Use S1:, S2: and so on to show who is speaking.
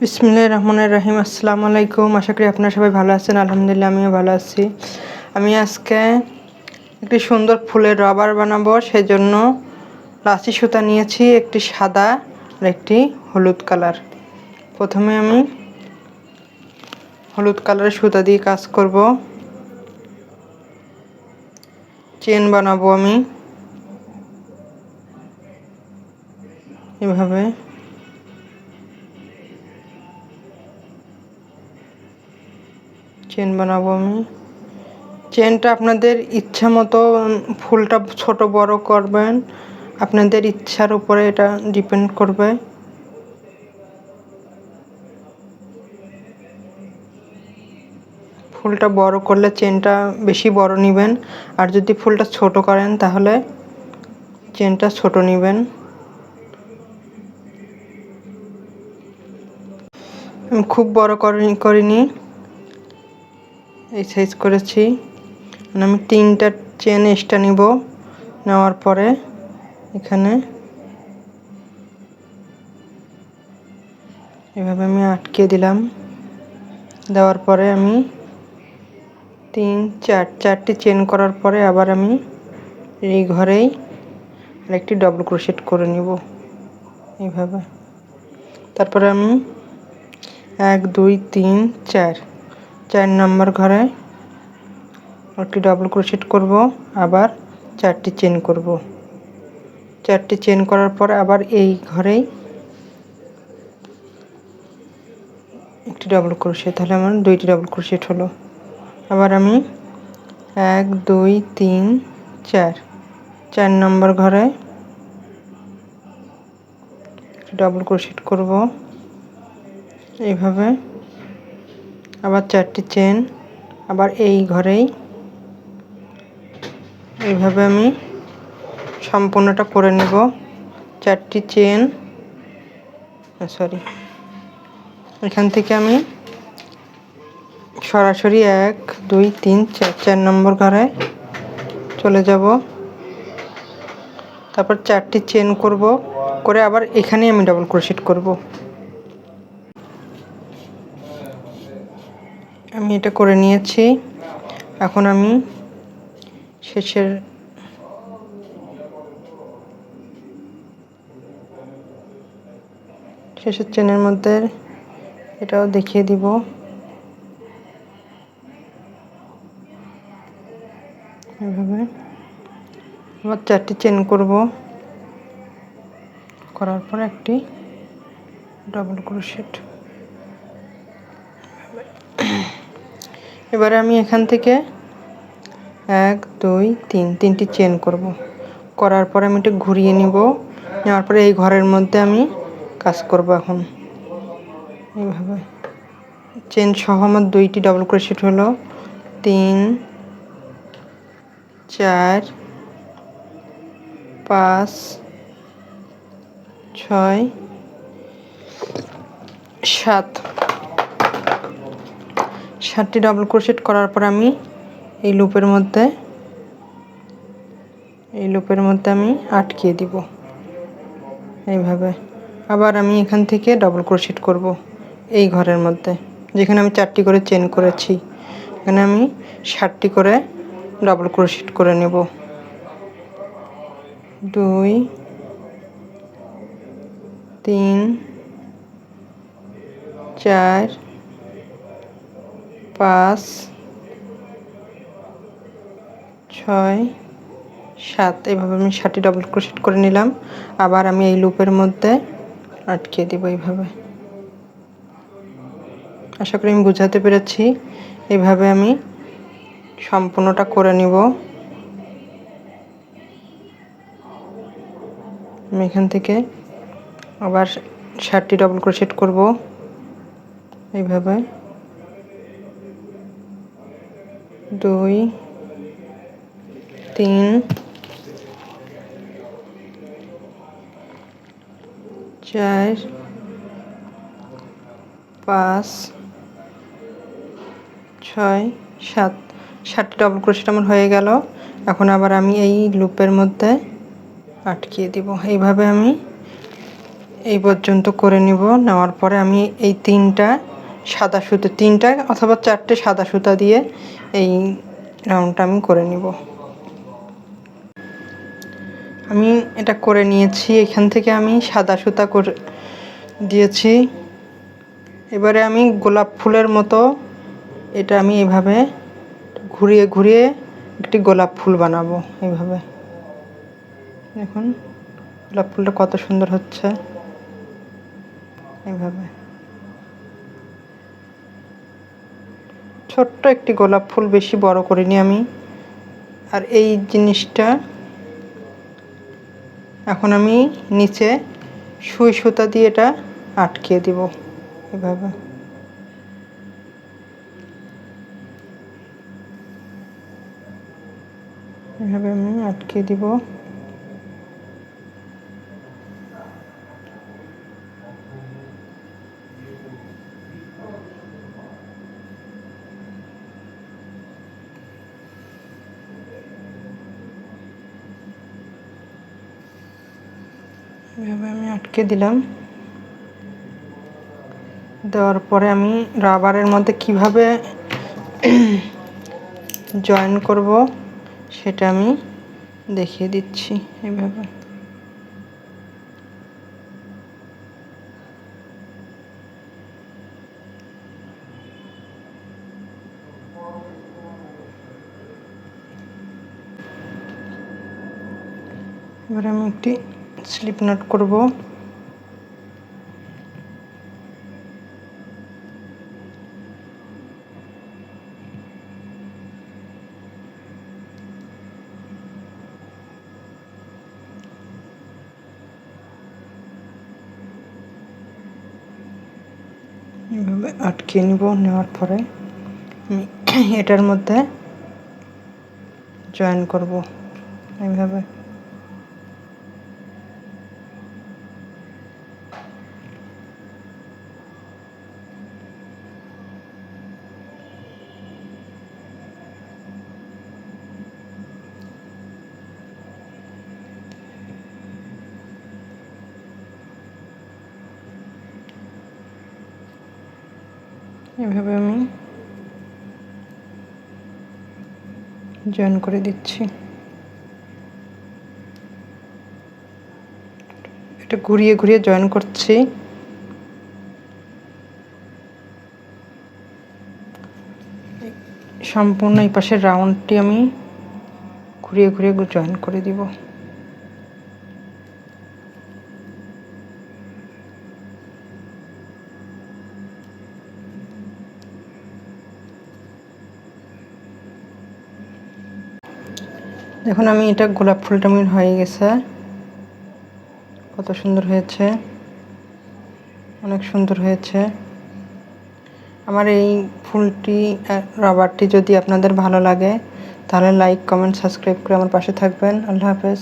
S1: বিসমিল্লাহির রহমানির রহিম। আসসালামু আলাইকুম। আশা করি আপনারা সবাই ভালো আছেন। আলহামদুলিল্লাহ আমিও ভালো আছি। আমি আজকে একটি সুন্দর ফুলের রবার বানাবো। সেজন্য লাচি সুতা নিয়েছি, একটি সাদা আর একটি হলুদ কালার। প্রথমে আমি হলুদ কালারের সুতা দিয়ে কাজ করব। চেন বানাবো আমি এভাবে। চেন বানাবো আমি। চেনটা আপনাদের ইচ্ছা মতো ফুলটা ছোট বড় করবেন, আপনাদের ইচ্ছার উপরে এটা ডিপেন্ড করবে। ফুলটা বড় করলে চেনটা বেশি বড় নেবেন, আর যদি ফুলটা ছোট করেন তাহলে চেনটা ছোট নেবেন। আমি খুব বড় করিনি, এই সাইজ করেছি। আমি 3টা চেন এক্সট্রা নিব। নেওয়ার পরে এখানে এভাবে আমি আটকে দিলাম। দেওয়ার পরে আমি 4টি চেন করার পরে আবার আমি এই ঘরেই আরেকটি ডাবল ক্রোশেট করে নিব এইভাবে। তারপরে আমি 1 2 3 4 নম্বর ঘরে একটি ডাবল ক্রোশেট করব, আবার 4টি চেন করব। 4টি চেন করার পরে আবার এই ঘরেই একটি ডাবল ক্রোশেট, তাহলে আমার 2টি ডাবল ক্রোশেট হলো। আবার আমি 1 2 3 4 নম্বর ঘরে ডাবল ক্রোশেট করব এইভাবে। আবার 4টি চেন, আবার এই ঘরেই এইভাবে আমি সম্পূর্ণটা করে নেব। 4টি চেন, এখান থেকে আমি সরাসরি 1 2 3 4 নম্বর ঘরে চলে যাব। তারপর 4টি চেন করব, করে আবার এখানেই আমি ডাবল ক্রোশেট করব। আমি এটা করে নিয়েছি। এখন আমি শেষের চেনের মধ্যে এটাও দেখিয়ে দিব। এভাবে আবার 4টি চেন করব, করার পর একটি ডাবল ক্রোশেট। এবারে আমি এখান থেকে 1 2 3 3টি চেন করব। করার পরে আমি এটা ঘুরিয়ে নিব। নেওয়ার পরে এই ঘরের মধ্যে আমি কাজ করব। এখন এইভাবে চেন সহ আমার 2টি ডাবল ক্রোশেট হলো। 3 4 5 6 7টি ডাবল ক্রোশেট করার পর আমি এই লুপের মধ্যে আমি আটকিয়ে দিব এইভাবে। আবার আমি এখান থেকে ডাবল ক্রোশেট করব এই ঘরের মধ্যে, যেখানে আমি 4টি করে চেন করেছি। এখানে আমি 7টি করে ডাবল ক্রোশেট করে নেব। 2 3 4 5 6 7, এইভাবে আমি 7টি ডাবল ক্রোশেট করে নিলাম। আবার আমি এই লুপের মধ্যে আটকে দেব এইভাবে। আশা করি আমি বুঝাতে পেরেছি। এইভাবে আমি সম্পূর্ণটা করে নিব। আমি এখান থেকে আবার 7টি ডাবল ক্রোশেট করব এইভাবে। 2 3 4 5 6 7, 7টি ডাবল ক্রোশেট আমার হয়ে গেল। এখন আবার আমি এই লুপের মধ্যে আটকিয়ে দিব। এইভাবে আমি এই পর্যন্ত করে নিব। নেওয়ার পরে আমি এই তিনটা অথবা চারটে সাদা সুতা দিয়ে এই রাউন্ডটা আমি করে নিব। আমি এটা করে নিয়েছি। এখান থেকে আমি সাদা সুতা করে দিয়েছি। এবারে আমি গোলাপ ফুলের মতো এটা আমি এভাবে ঘুরিয়ে ঘুরিয়ে একটি গোলাপ ফুল বানাবো। এইভাবে দেখুন গোলাপ ফুলটা কত সুন্দর হচ্ছে। এইভাবে ছোট্ট একটি গোলাপ ফুল, বেশি বড় করিনি আমি। আর এই জিনিসটা এখন আমি নিচে সুই সুতা দিয়ে এটা আটকে দিব। এভাবে আমি আটকে দিব। এভাবে আমি আটকে দিলাম। দেওয়ার পরে আমি রাবারের মধ্যে কিভাবে জয়েন করব সেটা আমি দেখিয়ে দিচ্ছি। এভাবে এবারে আমি একটি স্লিপ নট করব। এভাবে আটকে নিব। নেওয়ার পরে আমি এটার মধ্যে জয়েন করব। এইভাবে এভাবে আমি জয়েন করে দিচ্ছি। এটা ঘুরিয়ে ঘুরিয়ে জয়েন করছি। সম্পূর্ণ এই পাশের রাউন্ডটি আমি ঘুরিয়ে ঘুরিয়ে জয়েন করে দিব। দেখুন আমি এটা গোলাপ ফুলটা আমার হয়ে গেছে। কত সুন্দর হয়েছে, অনেক সুন্দর হয়েছে। আমার এই ফুলটি রাবারটি যদি আপনাদের ভালো লাগে তাহলে লাইক, কমেন্ট, সাবস্ক্রাইব করে আমার পাশে থাকবেন। আল্লাহ হাফেজ।